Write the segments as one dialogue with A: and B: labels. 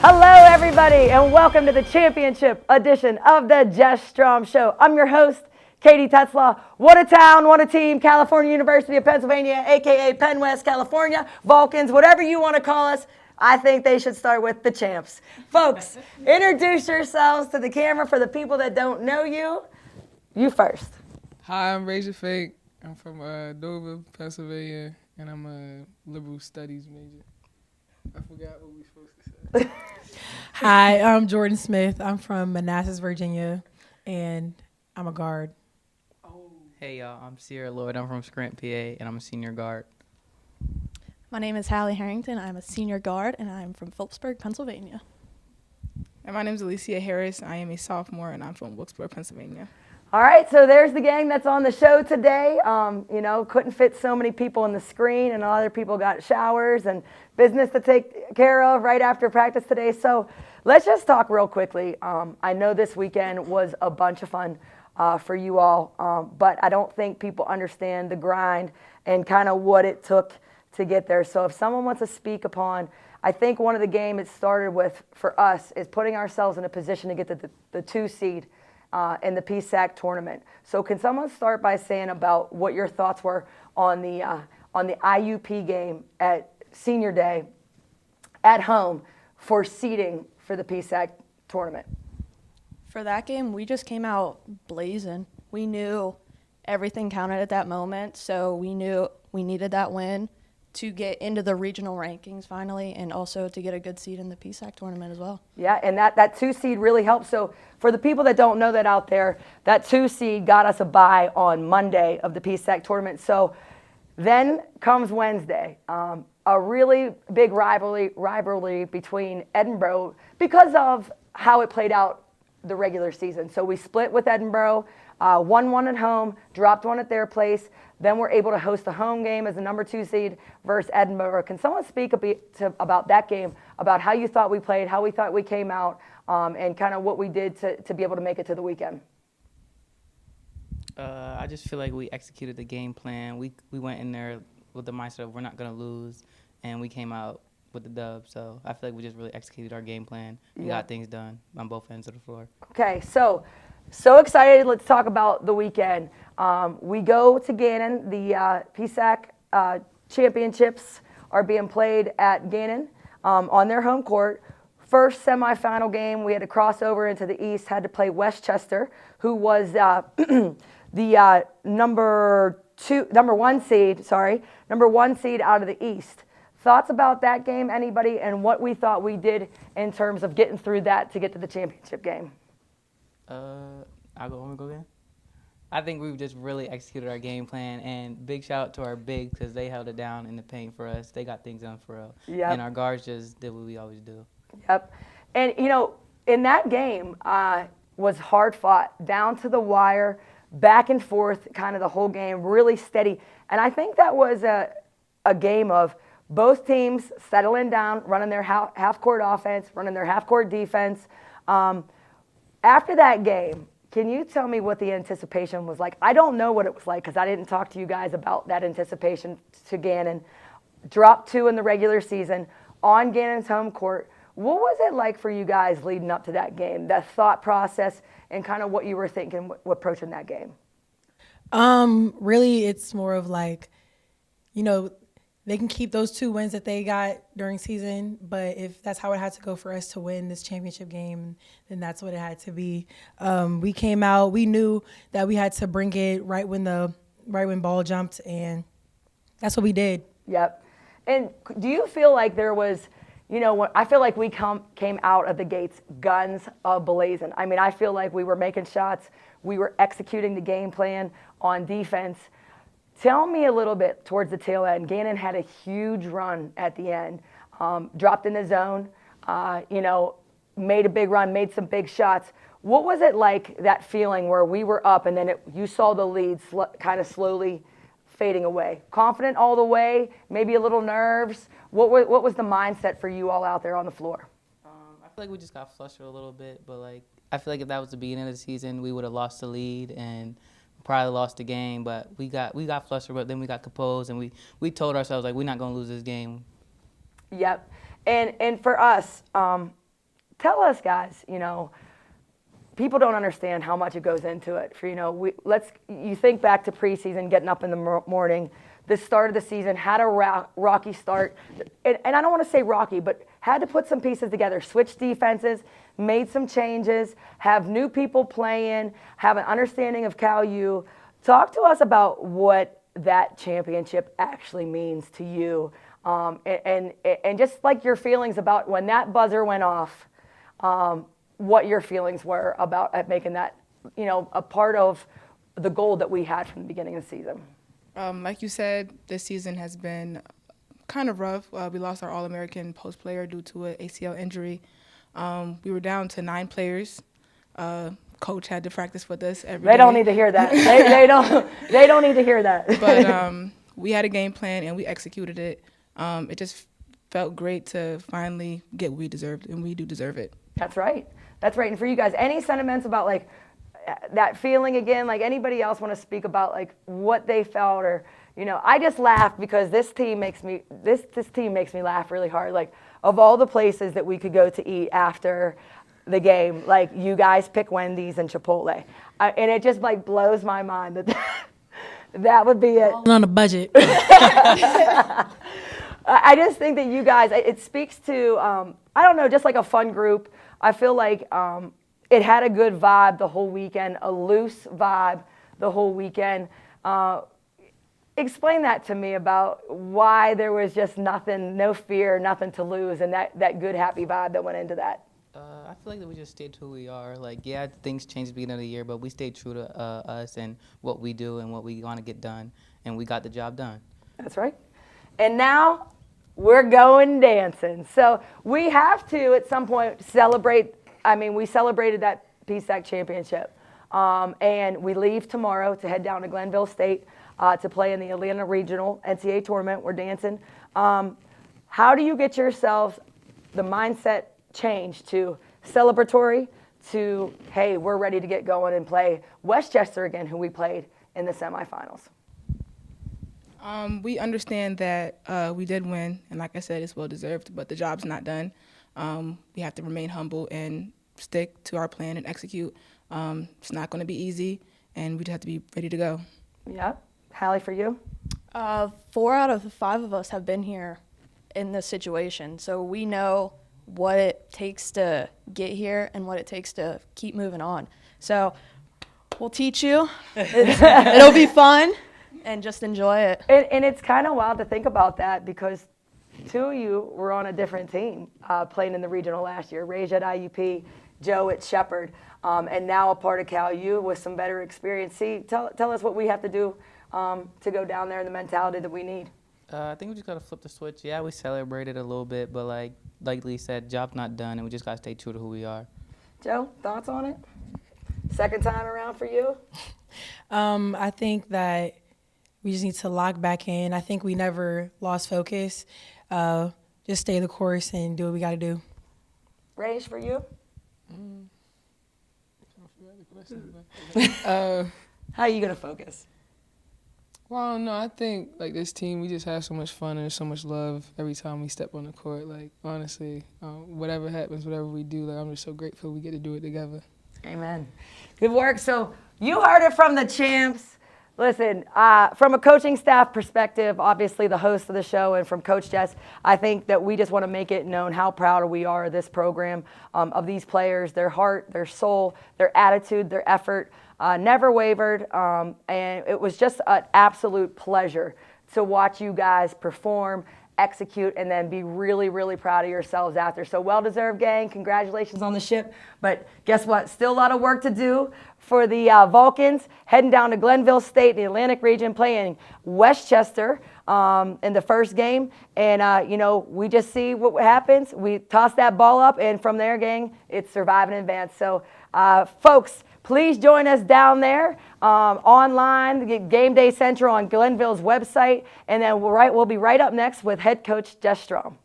A: Hello, everybody, and welcome to the championship edition of the Jess Strom Show. I'm your host, Katie Tetzlaw. What a town, what a team, California University of Pennsylvania, a.k.a. Penn West, California, Vulcans, whatever you want to call us. I think they should start with the champs. Folks, introduce yourselves to the camera for the people that don't know you. You first.
B: Hi, I'm Raja Fake. I'm from Dover, Pennsylvania, and I'm a liberal studies major. I forgot what we were supposed to say.
C: Hi, I'm Jordan Smith. I'm from Manassas, Virginia, and I'm a guard.
D: Hey y'all, I'm Sierra Lloyd. I'm from Scranton, PA, and I'm a senior guard.
E: My name is Hallie Harrington. I'm a senior guard, and I'm from Phillipsburg, Pennsylvania.
F: And my name is Alicia Harris. I am a sophomore, and I'm from Wilkesboro, Pennsylvania.
A: All right, so there's the gang that's on the show today. Couldn't fit so many people on the screen, and other people got showers and business to take care of right after practice today. So let's just talk real quickly. I know this weekend was a bunch of fun for you all, but I don't think people understand the grind and kind of what it took to get there. So if someone wants to speak upon, I think one of the game it started with for us is putting ourselves in a position to get the 2 seed in the PSAC tournament. So can someone start by saying about what your thoughts were on the IUP game at senior day at home for seeding for the PSAC tournament?
E: For that game, we just came out blazing. We knew everything counted at that moment, so we knew we needed that win to get into the regional rankings finally, and also to get a good seed in the PSAC tournament as well.
A: Yeah, and that 2 seed really helped. So for the people that don't know that out there, that 2 seed got us a bye on Monday of the PSAC tournament. So then comes Wednesday, a really big rivalry between Edinboro because of how it played out the regular season. So we split with Edinboro, won 1 at home, dropped 1 at their place. Then we're able to host a home game as the number 2 seed versus Edinboro. Can someone speak a bit about that game, about how you thought we played, how we thought we came out, and kind of what we did to be able to make it to the weekend?
D: I just feel like we executed the game plan. We went in there with the mindset of we're not going to lose, and we came out with the dub. So I feel like we just really executed our game plan and got things done on both ends of the floor.
A: Okay, so excited. Let's talk about the weekend. We go to Gannon. The PSAC championships are being played at Gannon on their home court. First semifinal game, we had to cross over into the East, had to play Westchester, who was the number 1 seed out of the East. Thoughts about that game, anybody, and what we thought we did in terms of getting through that to get to the championship game?
D: Want me to go again? I think we've just really executed our game plan, and big shout out to our bigs because they held it down in the paint for us. They got things done for us.
A: Yep.
D: And our guards just did what we always do.
A: Yep. And, in that game was hard fought, down to the wire, back and forth, kind of the whole game, really steady. And I think that was a game of both teams settling down, running their half-court offense, running their half-court defense. After that game, can you tell me what the anticipation was like? I don't know what it was like because I didn't talk to you guys about that anticipation to Gannon. Dropped 2 in the regular season on Gannon's home court. What was it like for you guys leading up to that game, that thought process and kind of what you were thinking approaching that game?
C: Really, it's more of like, they can keep those 2 wins that they got during season, but if that's how it had to go for us to win this championship game, then that's what it had to be. We came out, we knew that we had to bring it right when ball jumped, and that's what we did.
A: Yep. And do you feel like there was, I feel like we came out of the gates guns a-blazing. I mean, I feel like we were making shots, we were executing the game plan on defense. Tell me a little bit towards the tail end. Gannon had a huge run at the end, dropped in the zone, made a big run, made some big shots. What was it like, that feeling where we were up and then you saw the lead kind of slowly fading away? Confident all the way, maybe a little nerves. What was the mindset for you all out there on the floor?
D: I feel like we just got flustered a little bit, but I feel like if that was the beginning of the season, we would have lost the lead and probably lost the game, but we got flustered, but then we got composed, and we told ourselves, we're not going to lose this game.
A: Yep. And for us, tell us, guys, people don't understand how much it goes into it. For you think back to preseason, getting up in the morning, the start of the season had a rocky start, and I don't want to say rocky, but had to put some pieces together, switch defenses, made some changes, have new people playing, have an understanding of Cal U. Talk to us about what that championship actually means to you, and just like your feelings about when that buzzer went off. What your feelings were about making that, a part of the goal that we had from the beginning of the season.
F: Like you said, this season has been kind of rough. We lost our All-American post player due to an ACL injury. We were down to 9 players. Coach had to practice with us every day.
A: They don't need to hear that. They don't need to hear that.
F: But we had a game plan and we executed it. It just felt great to finally get what we deserved, and we do deserve it.
A: That's right. That's right. And for you guys, any sentiments about like that feeling again? Like anybody else want to speak about like what they felt, or I just laugh because this team makes me laugh really hard. Like of all the places that we could go to eat after the game, like you guys pick Wendy's and Chipotle, and it just like blows my mind that would be it.
C: All on a budget.
A: I just think that you guys, it speaks to, I don't know, just like a fun group. I feel like it had a good vibe the whole weekend, a loose vibe the whole weekend. Explain that to me about why there was just nothing, no fear, nothing to lose, and that good, happy vibe that went into that.
D: I feel like that we just stayed to who we are. Like, yeah, things changed at the beginning of the year, but we stayed true to us and what we do and what we want to get done, and we got the job done.
A: That's right. And now we're going dancing. So we have to, at some point, celebrate. I mean, we celebrated that PSAC championship. And we leave tomorrow to head down to Glenville State to play in the Atlanta Regional NCAA tournament. We're dancing. How do you get yourselves the mindset change to celebratory to, hey, we're ready to get going and play Westchester again, who we played in the semifinals?
F: We understand that we did win, and like I said, it's well-deserved, but the job's not done. We have to remain humble and stick to our plan and execute. It's not going to be easy, and we just have to be ready to go.
A: Yeah. Hallie, for you?
E: 4 out of the 5 of us have been here in this situation, so we know what it takes to get here and what it takes to keep moving on. So we'll teach you. It'll be fun. And just enjoy it.
A: And it's kind of wild to think about that because 2 of you were on a different team playing in the regional last year. Rage at IUP, Joe at Shepherd, and now a part of Cal U with some better experience. See, tell us what we have to do to go down there and the mentality that we need.
D: I think we just got to flip the switch. Yeah, we celebrated a little bit, but like Lee said, job's not done, and we just got to stay true to who we are.
A: Joe, thoughts on it? Second time around for you?
C: I think that we just need to lock back in. I think we never lost focus. Just stay the course and do what we got to do.
A: Rage, for you? How are you going to focus?
B: Well, I don't know. I think, like, this team, we just have so much fun and so much love every time we step on the court. Like, honestly, whatever happens, whatever we do, like, I'm just so grateful we get to do it together.
A: Amen. Good work. So you heard it from the champs. Listen, from a coaching staff perspective, obviously the host of the show, and from Coach Jess, I think that we just want to make it known how proud we are of this program, of these players, their heart, their soul, their attitude, their effort, never wavered. And it was just an absolute pleasure to watch you guys perform, execute, and then be really, really proud of yourselves after. So well-deserved, gang. Congratulations on the ship. But guess what? Still a lot of work to do for the Vulcans, heading down to Glenville State, the Atlantic region, playing Westchester in the first game. And, we just see what happens. We toss that ball up, and from there, gang, it's survive and advance. So, folks, please join us down there online, Game Day Central on Glenville's website. And then we'll be right up next with head coach Jess Strom.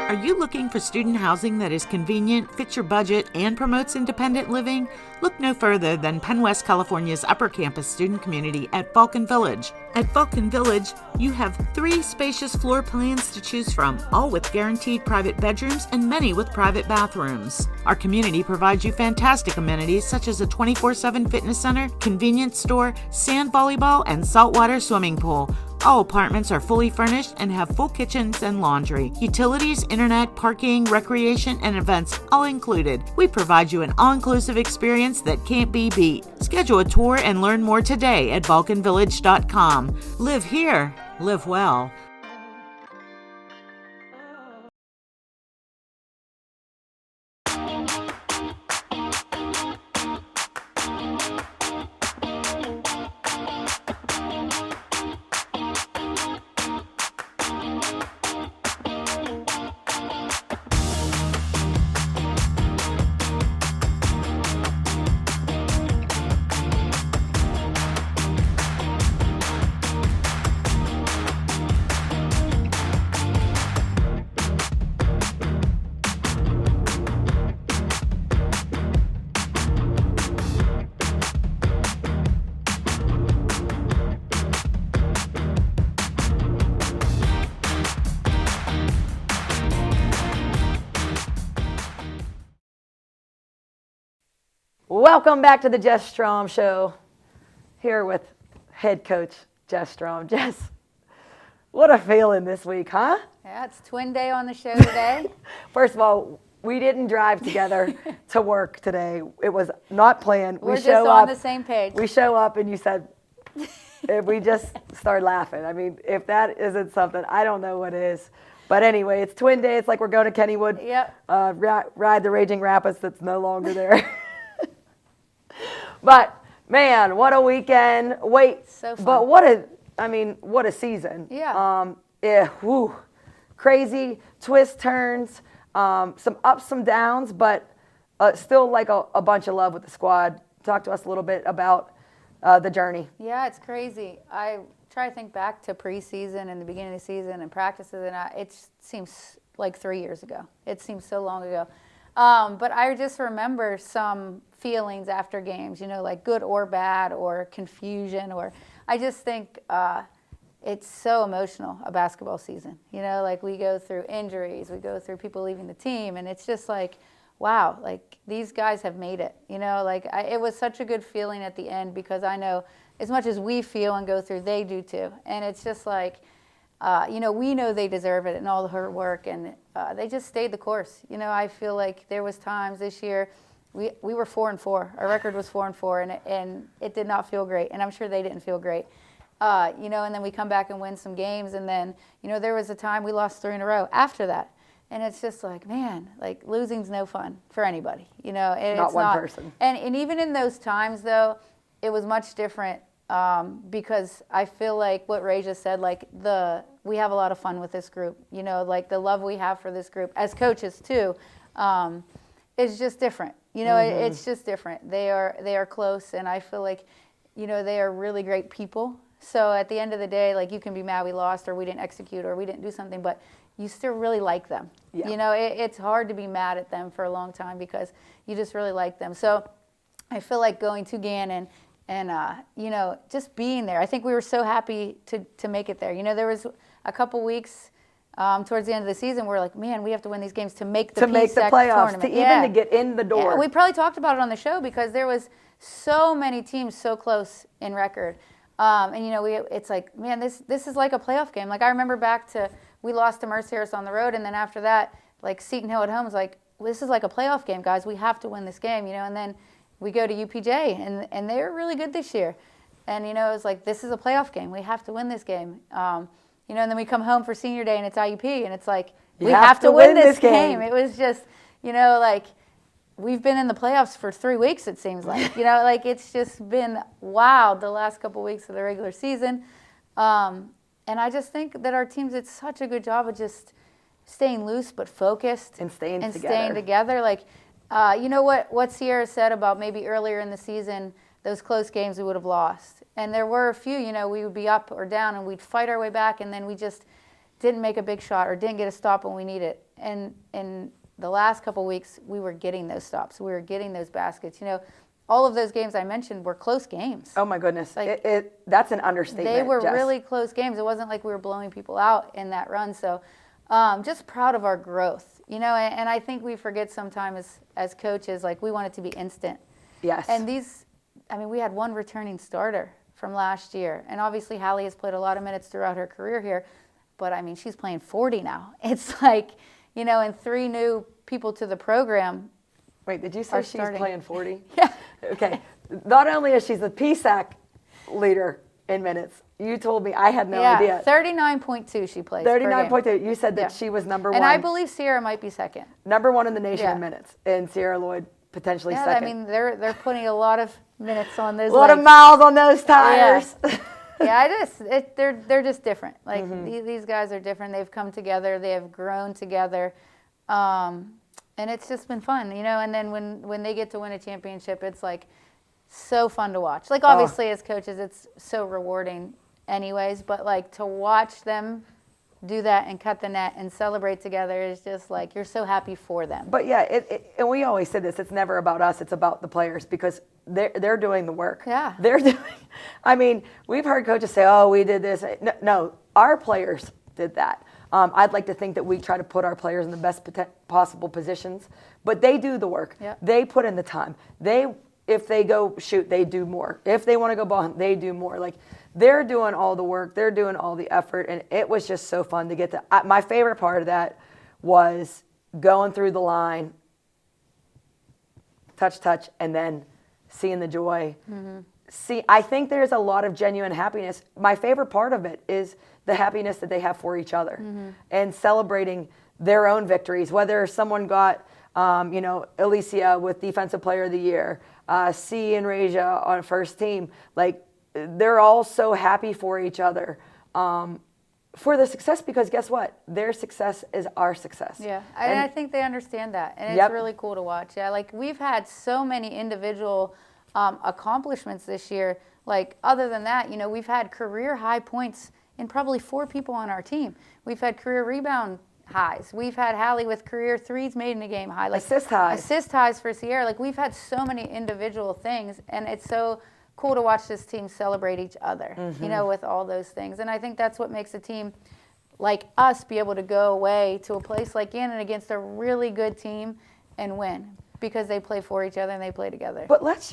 G: Are you looking for student housing that is convenient, fits your budget, and promotes independent living? Look no further than Penn West California's Upper Campus student community at Vulcan Village. At Vulcan Village, you have 3 spacious floor plans to choose from, all with guaranteed private bedrooms and many with private bathrooms. Our community provides you fantastic amenities such as a 24/7 fitness center, convenience store, sand volleyball, and saltwater swimming pool. All apartments are fully furnished and have full kitchens and laundry. Utilities, internet, parking, recreation, and events all included. We provide you an all-inclusive experience that can't be beat. Schedule a tour and learn more today at vulcanvillage.com. Live here, live well.
A: Welcome back to the Jess Strom Show. Here with head coach Jess Strom. Jess, what a feeling this week, huh?
H: Yeah, it's twin day on the show today.
A: First of all, we didn't drive together to work today. It was not planned.
H: We're just on the same page.
A: We show up and you said, we just started laughing. I mean, if that isn't something, I don't know what is. But anyway, it's twin day. It's like we're going to Kennywood.
H: Yep.
A: Ride the Raging Rapids that's no longer there. But man, what a weekend!
H: So fun.
A: But what a season!
H: Yeah.
A: Crazy twists, turns, some ups, some downs, but still like a bunch of love with the squad. Talk to us a little bit about the journey.
H: Yeah, it's crazy. I try to think back to preseason and the beginning of the season and practices, and it seems like 3 years ago. It seems so long ago. But I just remember some feelings after games, like good or bad or confusion, or I just think it's so emotional, a basketball season. Like we go through injuries, we go through people leaving the team, and it's just like, wow, like these guys have made it. It was such a good feeling at the end because I know as much as we feel and go through, they do too. And it's just like, we know they deserve it and all the hard work, and they just stayed the course. I feel like there was times this year we were 4-4. Our record was 4-4, and it did not feel great, and I'm sure they didn't feel great. And then we come back and win some games, and then there was a time we lost 3 in a row after that, and it's just like, man, like losing's no fun for anybody.
A: Not one person.
H: And even in those times though, it was much different. Because I feel like what Ray just said, like we have a lot of fun with this group, like the love we have for this group as coaches too, is just different. It's just different. They are close, and I feel like, they are really great people. So at the end of the day, like you can be mad we lost or we didn't execute or we didn't do something, but you still really like them. Yeah. It's hard to be mad at them for a long time because you just really like them. So I feel like going to Gannon and just being there. I think we were so happy to make it there. There was a couple weeks towards the end of the season where we're like, man, we have to win these games to make the
A: playoffs,
H: tournament.
A: To get in the door.
H: Yeah, we probably talked about it on the show because there was so many teams so close in record. It's like, man, this is like a playoff game. Like I remember back to, we lost to Mercyhurst on the road, and then after that, like Seton Hill at home was like, this is like a playoff game, guys. We have to win this game, and then we go to UPJ, and they were really good this year. And, it was like, this is a playoff game. We have to win this game. And then we come home for senior day, and it's IUP, and it's like, we have to win this game. It was just, like, we've been in the playoffs for 3 weeks, it seems like. Like, it's just been wild the last couple weeks of the regular season. And I just think that our teams did such a good job of just staying loose but focused.
A: And staying
H: together. Like, what Sierra said about maybe earlier in the season, those close games we would have lost. And there were a few, we would be up or down and we'd fight our way back, and then we just didn't make a big shot or didn't get a stop when we need it. and in the last couple weeks, we were getting those stops. We were getting those baskets. You know, all of those games I mentioned were close games.
A: Oh my goodness,
H: Like,
A: that's an understatement.
H: They were
A: Jess.
H: really close games. It wasn't like we were blowing people out in that run. So just proud of our growth, you know, and I think we forget sometimes as coaches, like we want it to be instant.
A: Yes.
H: And we had one returning starter from last year. And obviously Hallie has played a lot of minutes throughout her career here. But I mean, she's playing 40 now. It's like, you know, and 3 new people to the program.
A: Wait, did you say she's
H: starting.
A: playing 40?
H: Yeah.
A: Okay. Not only is she the PSAC leader in minutes, you told me, I had no idea.
H: 39.2 she plays.
A: 39.2. You said that she was number one.
H: And I believe Sierra might be second.
A: Number one in the nation
H: Yeah.
A: in minutes. And Sierra Lloyd potentially
H: Yeah,
A: second.
H: I mean, they're putting a lot of minutes on those
A: a lot of
H: legs.
A: miles on those tires.
H: Yeah, they're just different. Like these guys are different. They've come together. They have grown together, and it's just been fun, you know. And then when they get to win a championship, it's like so fun to watch. Like obviously as coaches, it's so rewarding, anyways. But like to watch them do that and cut the net and celebrate together is just like you're so happy for them.
A: But yeah, and we always say this, it's never about us, it's about the players, because they're doing the work.
H: Yeah.
A: They're doing, I mean, we've heard coaches say, oh, we did this. No, our players did that. I'd like to think that we try to put our players in the best possible positions, but they do the work.
H: Yep.
A: They put in the time. If they go shoot, they do more. If they want to go ball hunt, they do more. Like, they're doing all the work. They're doing all the effort. And it was just so fun to get to. My favorite part of that was going through the line, touch, and then seeing the joy. Mm-hmm. See, I think there's a lot of genuine happiness. My favorite part of it is the happiness that they have for each other and celebrating their own victories, whether someone got, Alicia with Defensive Player of the Year, C and Raja on first team. Like, they're all so happy for each other for the success, because guess what? Their success is our success.
H: Yeah, and I think they understand that, and
A: Yep.
H: it's really cool to watch. Yeah, like we've had so many individual accomplishments this year. Like other than that, you know, we've had career high points in probably 4 people on our team. We've had career rebound highs. We've had Hallie with career threes made in a game high. Like
A: Assist highs.
H: Assist highs for Sierra. Like we've had so many individual things, and it's so cool to watch this team celebrate each other, you know, with all those things. And I think that's what makes a team like us be able to go away to a place like Gannon against a really good team and win, because they play for each other and they play together.
A: But let's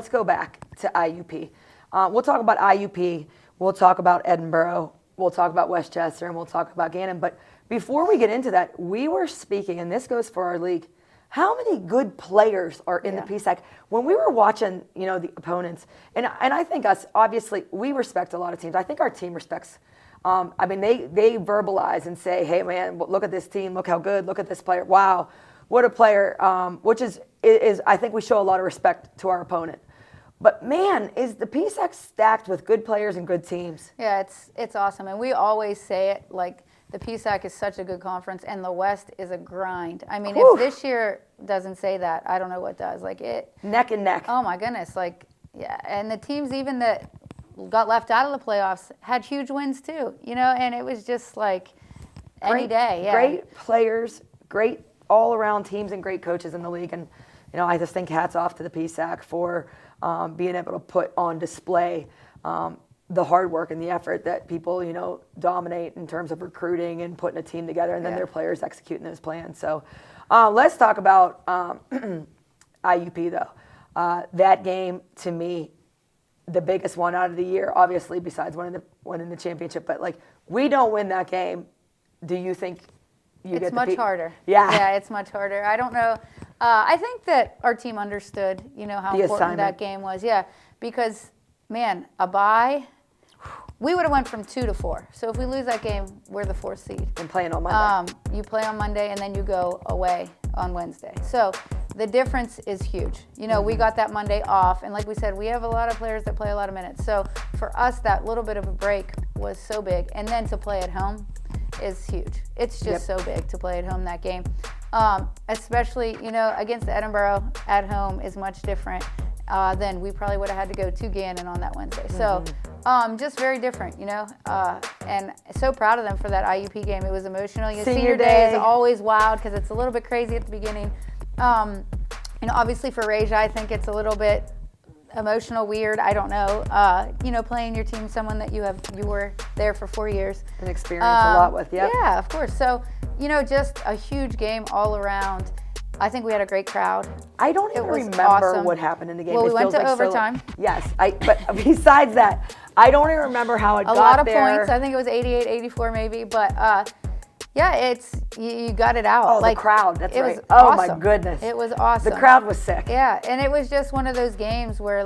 A: go back to IUP. We'll talk about IUP, we'll talk about Edinboro, we'll talk about Westchester, and we'll talk about Gannon. But before we get into that, we were speaking, and this goes for our league, how many good players are in the PSAC? When we were watching, you know, the opponents, and I think us, obviously, we respect a lot of teams. I think our team respects. I mean, they verbalize and say, hey, man, look at this team. Look how good. Look at this player. Wow, what a player, which is I think we show a lot of respect to our opponent. But, man, is the PSAC stacked with good players and good teams?
H: Yeah, it's awesome. And we always say it, like, the PSAC is such a good conference, and the West is a grind. I mean,
A: Whew.
H: if this year doesn't say that, I don't know what does. Like it.
A: Neck and neck.
H: Oh my goodness! Like, yeah, and the teams even that got left out of the playoffs had huge wins too. You know, and it was just like any day. Yeah.
A: Great players, great all-around teams, and great coaches in the league. And you know, I just think hats off to the PSAC for being able to put on display the hard work and the effort that people, you know, dominate in terms of recruiting and putting a team together, and then their players executing those plans. So let's talk about IUP, though. That game, to me, the biggest one out of the year, obviously, besides winning the championship. But, like, we don't win that game. Do you think you get
H: It's much harder.
A: Yeah.
H: Yeah, it's much harder. I don't know. I think that our team understood, you know, how
A: The
H: important
A: assignment.
H: that game was. Yeah, because, man, a bye, we would have went from 2 to 4. So if we lose that game, we're the 4th seed.
A: And playing on Monday.
H: You play on Monday, and then you go away on Wednesday. So the difference is huge. You know, we got that Monday off, and like we said, we have a lot of players that play a lot of minutes. So for us, that little bit of a break was so big. And then to play at home is huge. It's just so big to play at home that game. Especially, you know, against Edinboro at home is much different than we probably would have had to go to Gannon on that Wednesday. So Just very different, and so proud of them for that IUP game. It was emotional.
A: Senior
H: Day
A: day
H: is always wild because it's a little bit crazy at the beginning. Obviously for Raja, I think it's a little bit emotional, weird. I don't know. Playing your team, someone that you were there for 4 years
A: and experienced a lot with.
H: Yeah, of course. So just a huge game all around. I think we had a great crowd.
A: I don't even remember
H: awesome.
A: what happened in the game.
H: Well,
A: It
H: we went
A: feels
H: to
A: like
H: overtime.
A: Yes, but besides that, I don't even remember how it got there.
H: A lot of points. I think it was 88, 84 maybe. But you got it out.
A: Oh, the crowd. That's right.
H: Was
A: oh
H: awesome.
A: My goodness.
H: It was awesome.
A: The crowd was sick.
H: Yeah, and it was just one of those games where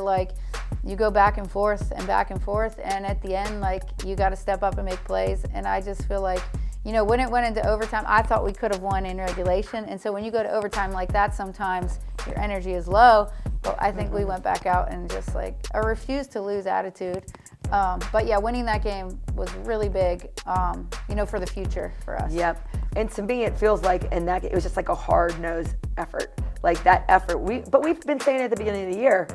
H: you go back and forth, and at the end you got to step up and make plays. And I just feel like, when it went into overtime, I thought we could have won in regulation. And so when you go to overtime like that, sometimes your energy is low. But I think we went back out and just a refuse to lose attitude. But yeah, winning that game was really big, for the future for us.
A: Yep. And to me, it feels like it was just like a hard-nosed effort. Like that effort. But we've been saying at the beginning of the year,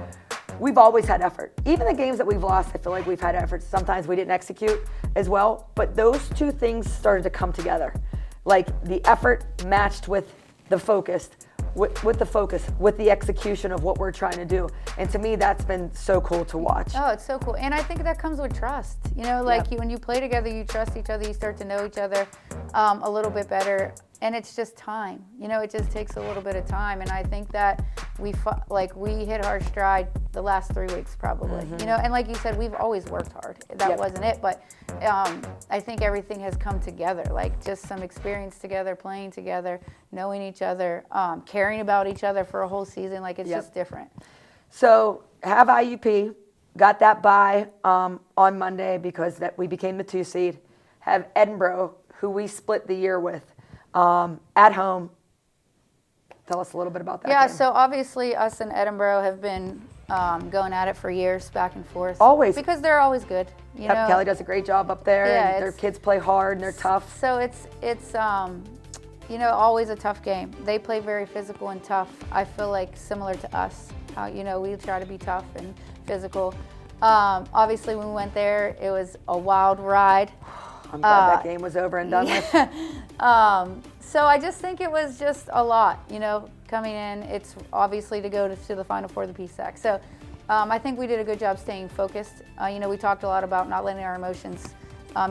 A: we've always had effort. Even the games that we've lost, I feel like we've had effort. Sometimes we didn't execute as well. But those two things started to come together. Like the effort matched with the focus, with the execution of what we're trying to do. And to me, that's been so cool to watch.
H: Oh, it's so cool. And I think that comes with trust. When you play together, you trust each other, you start to know each other a little bit better. And it's just time. It just takes a little bit of time. And I think that we hit our stride the last 3 weeks probably. And like you said, we've always worked hard. That wasn't it. But I think everything has come together. Just some experience together, playing together, knowing each other, caring about each other for a whole season. It's just different.
A: So have IUP, got that bye on Monday because we became the 2 seed. Have Edinboro, who we split the year with, at home. Tell us a little bit about that.
H: Yeah,
A: game.
H: so obviously us and Edinboro have been going at it for years, back and forth.
A: Always.
H: Because they're always good.
A: Kelly does a great job up there.
H: Yeah,
A: and their kids play hard and they're tough.
H: So it's always a tough game. They play very physical and tough. I feel like similar to us. How we try to be tough and physical. Obviously, when we went there, it was a wild ride.
A: I'm glad that game was over and done with.
H: So I just think it was just a lot, coming in. It's obviously to go to the Final Four of the PSAC. So I think we did a good job staying focused. We talked a lot about not letting our emotions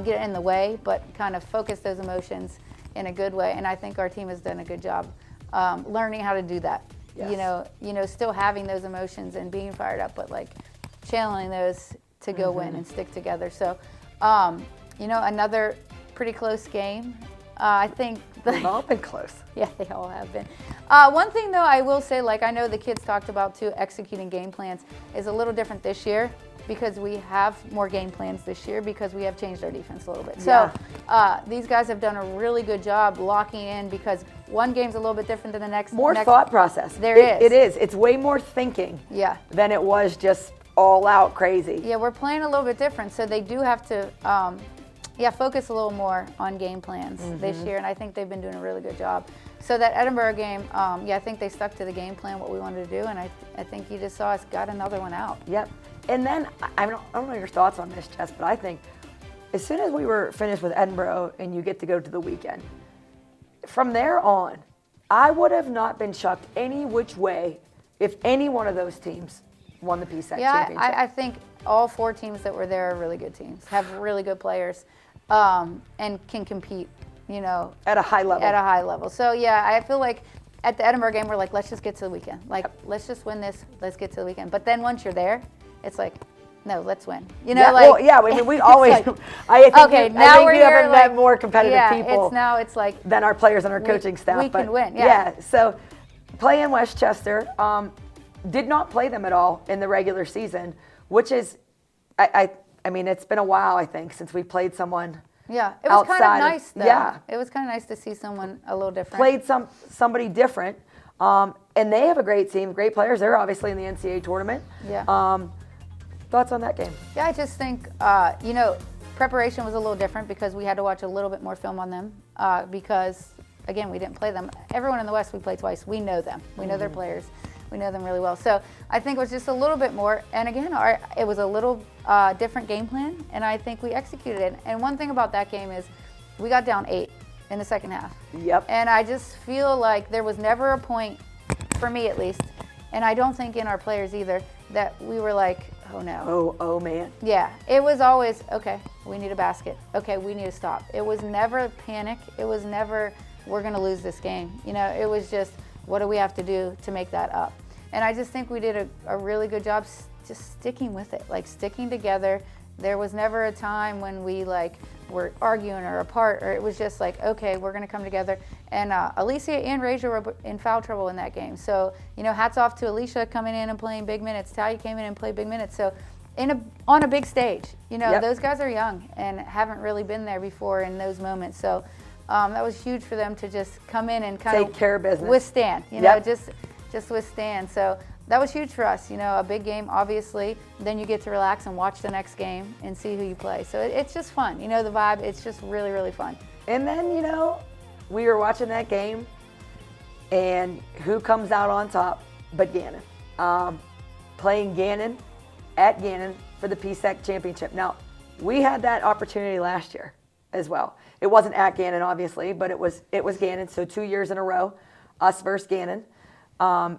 H: get in the way, but kind of focus those emotions in a good way. And I think our team has done a good job learning how to do that. Yes. Still having those emotions and being fired up, but channeling those to go win and stick together. So, another pretty close game. I think
A: they've all been close.
H: Yeah, they all have been. One thing though, I will say, I know the kids talked about too, executing game plans is a little different this year because we have more game plans this year because we have changed our defense a little bit. So these guys have done a really good job locking in because one game's a little bit different than the next.
A: More thought process.
H: It
A: is. It's way more thinking than it was just all out crazy.
H: Yeah, we're playing a little bit different, so they do have to focus a little more on game plans this year, and I think they've been doing a really good job. So that Edinboro game, I think they stuck to the game plan, what we wanted to do, and I think you just saw us got another one out.
A: Yep. And then, I don't know your thoughts on this, Jess, but I think as soon as we were finished with Edinboro and you get to go to the weekend, from there on, I would have not been shocked any which way if any one of those teams won the PSAC championship.
H: I think all 4 teams that were there are really good teams, have really good players, and can compete,
A: at a high level.
H: So I feel like at the Edinboro game, we're let's just get to the weekend. Let's just win this. Let's get to the weekend. But then once you're there, it's no, let's win.
A: We always. I think we haven't met more competitive people.
H: It's
A: than our players and our coaching staff.
H: We can win. Yeah.
A: So playing Westchester, did not play them at all in the regular season, which is, I mean, it's been a while, I think, since we played someone.
H: Yeah, it was kind of nice, though.
A: Yeah.
H: It was kind of nice to see someone a little different.
A: Played somebody different, and they have a great team, great players. They're obviously in the NCAA tournament.
H: Yeah.
A: Thoughts on that game?
H: Yeah, I just think, preparation was a little different because we had to watch a little bit more film on them because, again, we didn't play them. Everyone in the West we played twice. We know them. We know their players. We know them really well. So I think it was just a little bit more. And again, it was a little different game plan, and I think we executed it. And one thing about that game is we got down 8 in the second half.
A: Yep.
H: And I just feel like there was never a point, for me at least, and I don't think in our players either, that we were like, oh no.
A: Oh man.
H: Yeah, it was always, okay, we need a basket. Okay, we need to stop. It was never panic. It was never, we're going to lose this game. You know, it was just, what do we have to do to make that up? And I just think we did a really good job just sticking with it, like sticking together. There was never a time when we were arguing or apart, or it was just like, okay, we're going to come together. And Alicia and Raja were in foul trouble in that game. So, you know, hats off to Alicia coming in and playing big minutes. Talia came in and played big minutes. So on a big stage, you know, those guys are young and haven't really been there before in those moments. So that was huge for them to just come in and kind
A: Take care of business.
H: Withstand, you know, just withstand. So that was huge for us, you know, a big game, obviously. Then you get to relax and watch the next game and see who you play. So it's just fun, you know, the vibe, it's just really, really fun.
A: And then, you know, we were watching that game, and who comes out on top but Gannon? Playing Gannon at Gannon for the PSAC championship. Now, we had that opportunity last year as well. It wasn't at Gannon, obviously, but it was Gannon, so 2 years in a row, us versus Gannon.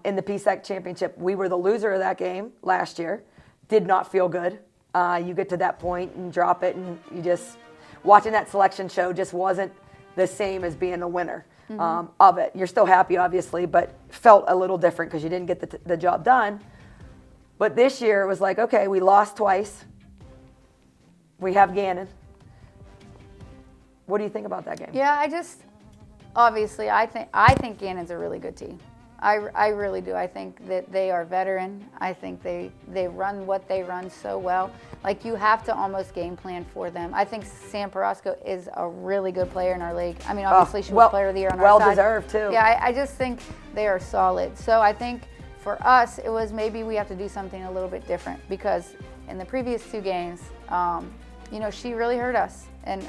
A: In the PSAC championship, we were the loser of that game last year. Did not feel good. You get to that point and drop it, and you just, watching that selection show just wasn't the same as being the winner of it. You're still happy, obviously, but felt a little different because you didn't get the job done. But this year it was like, okay, we lost twice. We have Gannon. What do you think about that game?
H: Yeah, obviously, I think Gannon's a really good team. I really do. I think that they are veteran. I think they run what they run so well. Like, you have to almost game plan for them. I think Sam Perosco is a really good player in our league. I mean, obviously she was Player of the Year on our side.
A: Well deserved too.
H: Yeah, I just think they are solid. So I think for us, it was maybe we have to do something a little bit different, because in the previous 2 games, you know, she really hurt us, and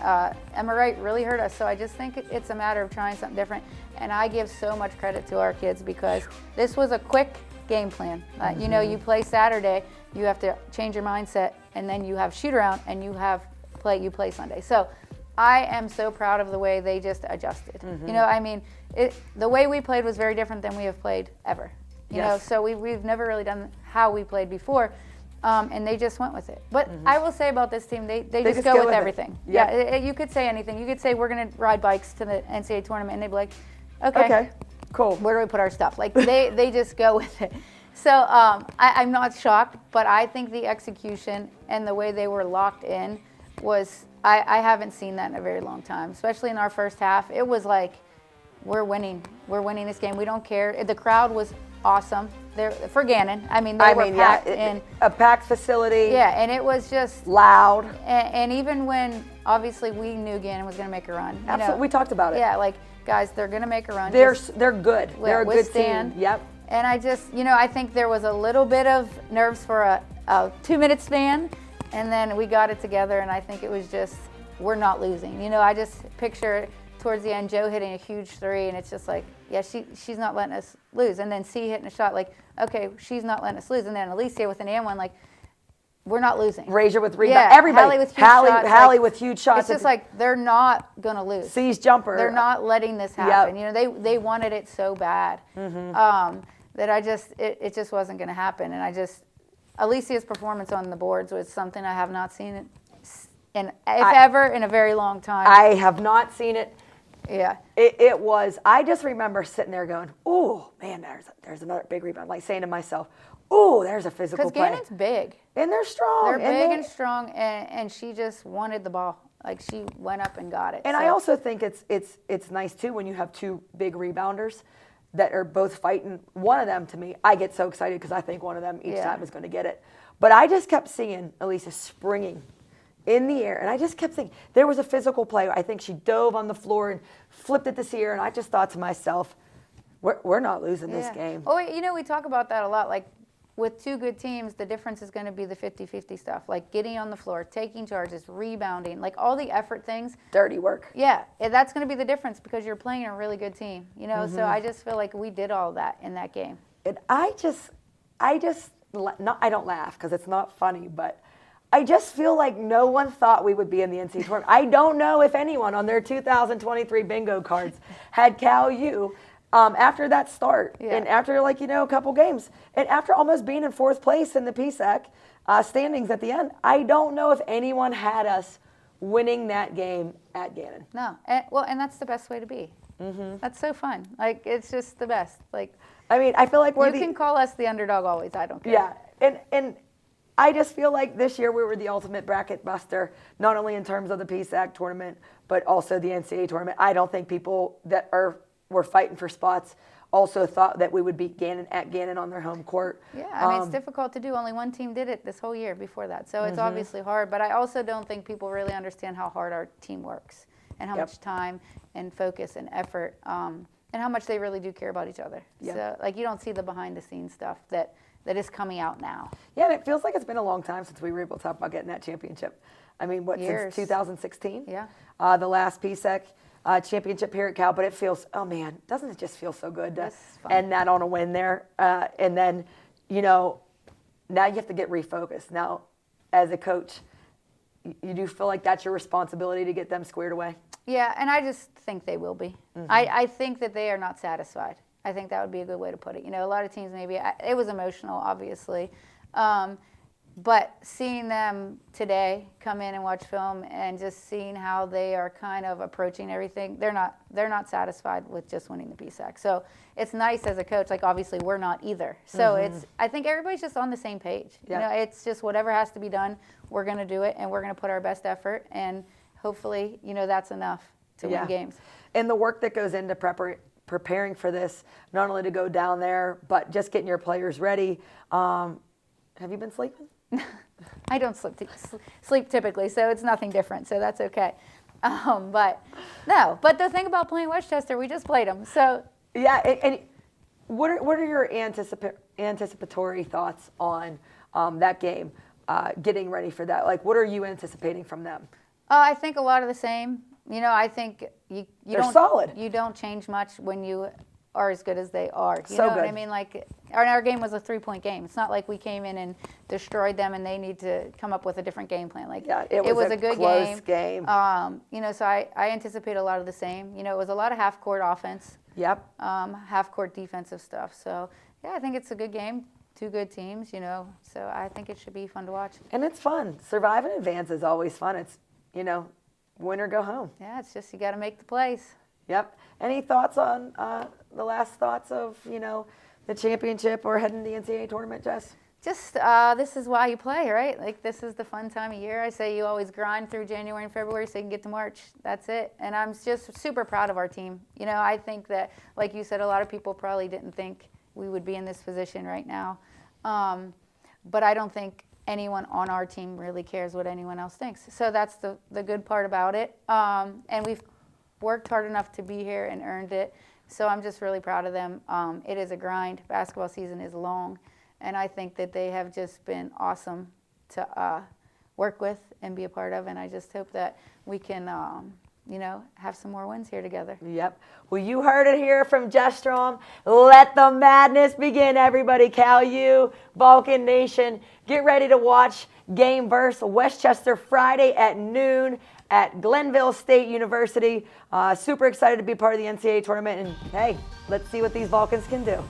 H: Emma Wright really hurt us. So I just think it's a matter of trying something different. And I give so much credit to our kids, because this was a quick game plan. You know, you play Saturday, you have to change your mindset, and then you have shoot around, and you play Sunday. So I am so proud of the way they just adjusted. You know, I mean, the way we played was very different than we have played ever. You know, so we've never really done how we played before. And they just went with it. But I will say about this team, they just go with everything. Yeah, you could say anything. You could say, we're going to ride bikes to the NCAA tournament, and they'd be like, okay,
A: cool.
H: Where do we put our stuff? Like, they just go with it. So I'm not shocked, but I think the execution and the way they were locked in was, I haven't seen that in a very long time, especially in our first half. It was like, we're winning. We're winning this game. We don't care. The crowd was awesome. For Gannon, I mean, they were packed in
A: a packed facility.
H: Yeah, and it was just
A: loud.
H: And even when, obviously, we knew Gannon was going to make a run.
A: Absolutely, we talked about it.
H: Yeah, like, guys, they're going to make a run.
A: They're good. They're a good team. Yep.
H: And I just, you know, I think there was a little bit of nerves for a 2-minute span, and then we got it together, and I think it was just, we're not losing. You know, I just picture towards the end, Joe hitting a huge 3, and it's just like, yeah, she's not letting us lose. And then C hitting a shot, like, okay, she's not letting us lose. And then Alicia with an and one, like, we're not losing.
A: Raja with rebound.
H: Yeah,
A: everybody.
H: Hallie with huge shots.
A: Hallie with huge shots.
H: It's just like, they're not going to lose.
A: C's jumper.
H: They're not letting this happen. You know, they wanted it so bad that it just wasn't going to happen. And Alicia's performance on the boards was something I have not seen if ever in a very long time.
A: I have not seen it.
H: Yeah.
A: It was, I just remember sitting there going, oh, man, there's another big rebound. Like, saying to myself, oh, there's a physical play.
H: Because Gannon's big.
A: And they're strong.
H: They're big and strong, and she just wanted the ball. Like, she went up and got it.
A: And I also think it's nice, too, when you have 2 big rebounders that are both fighting. One of them, to me, I get so excited because I think one of them each time is going to get it. But I just kept seeing Alicia springing in the air, and I just kept thinking, there was a physical play. I think she dove on the floor and flipped it to see her, and I just thought to myself, we're not losing this game.
H: Oh, you know, we talk about that a lot. Like, with 2 good teams, the difference is going to be the 50-50 stuff, like getting on the floor, taking charges, rebounding, like all the effort things.
A: Dirty work.
H: Yeah, that's going to be the difference because you're playing a really good team, you know? So I just feel like we did all that in that game.
A: And I don't laugh because it's not funny, but I just feel like no one thought we would be in the NCAA tournament. I don't know if anyone on their 2023 bingo cards had Cal U after that start and after a couple games and after almost being in fourth place in the PSAC standings at the end. I don't know if anyone had us winning that game at Gannon.
H: No, and that's the best way to be. Mm-hmm. That's so fun. Like, it's just the best. Like,
A: I mean, I feel like
H: you can call us the underdog always. I don't care.
A: Yeah, and I just feel like this year we were the ultimate bracket buster, not only in terms of the PSAC tournament, but also the NCAA tournament. I don't think people that were fighting for spots also thought that we would beat Gannon at Gannon on their home court.
H: Yeah, I mean, it's difficult to do. Only one team did it this whole year before that. So it's obviously hard. But I also don't think people really understand how hard our team works and how much time and focus and effort and how much they really do care about each other. Yep. So, like, you don't see the behind-the-scenes stuff that is coming out now.
A: Yeah, and it feels like it's been a long time since we were able to talk about getting that championship. I mean,
H: Years.
A: since 2016?
H: Yeah.
A: The last PSAC championship here at Cal, but it feels, oh man, doesn't it just feel so good to end that on a win there? And then, now you have to get refocused. Now, as a coach, you do feel like that's your responsibility to get them squared away?
H: Yeah, and I just think they will be. Mm-hmm. I think that they are not satisfied. I think that would be a good way to put it. A lot of teams it was emotional, obviously. But seeing them today come in and watch film and just seeing how they are kind of approaching everything, they're not satisfied with just winning the PSAC. So it's nice as a coach. Like, obviously we're not either. So I think everybody's just on the same page. Yep. It's just whatever has to be done, we're going to do it, and we're going to put our best effort, and hopefully, that's enough to win games.
A: And the work that goes into preparing for this, not only to go down there, but just getting your players ready. Have you been sleeping?
H: I don't sleep typically, so it's nothing different, so that's okay. But the thing about playing Westchester, we just played them, so.
A: Yeah, and what are your anticipatory thoughts on that game, getting ready for that? Like, what are you anticipating from them?
H: I think a lot of the same. I think
A: they're solid.
H: You don't change much when you are as good as they are. You
A: so
H: know
A: good.
H: what I mean? Like, our game was a 3-point game. It's not like we came in and destroyed them and they need to come up with a different game plan. Like,
A: it was a good
H: close
A: game.
H: So I anticipate a lot of the same. It was a lot of half-court offense.
A: Yep.
H: Half-court defensive stuff. So, yeah, I think it's a good game. Two good teams, so I think it should be fun to watch.
A: And it's fun. Survive and advance is always fun. It's, win or go home.
H: Yeah, it's just you got to make the plays.
A: Yep. Any thoughts on the last thoughts of, the championship or heading to the NCAA tournament, Jess?
H: Just this is why you play, right? Like, this is the fun time of year. I say you always grind through January and February so you can get to March. That's it. And I'm just super proud of our team. I think that, like you said, a lot of people probably didn't think we would be in this position right now. But I don't think anyone on our team really cares what anyone else thinks. So that's the good part about it. And we've worked hard enough to be here and earned it. So I'm just really proud of them. It is a grind. Basketball season is long. And I think that they have just been awesome to work with and be a part of. And I just hope that we can, have some more wins here together.
A: Yep. Well, you heard it here from Jess Strom. Let the madness begin, everybody. Cal U, Vulcan Nation. Get ready to watch game versus Westchester Friday at noon at Glenville State University. Super excited to be part of the NCAA tournament. And, hey, let's see what these Vulcans can do.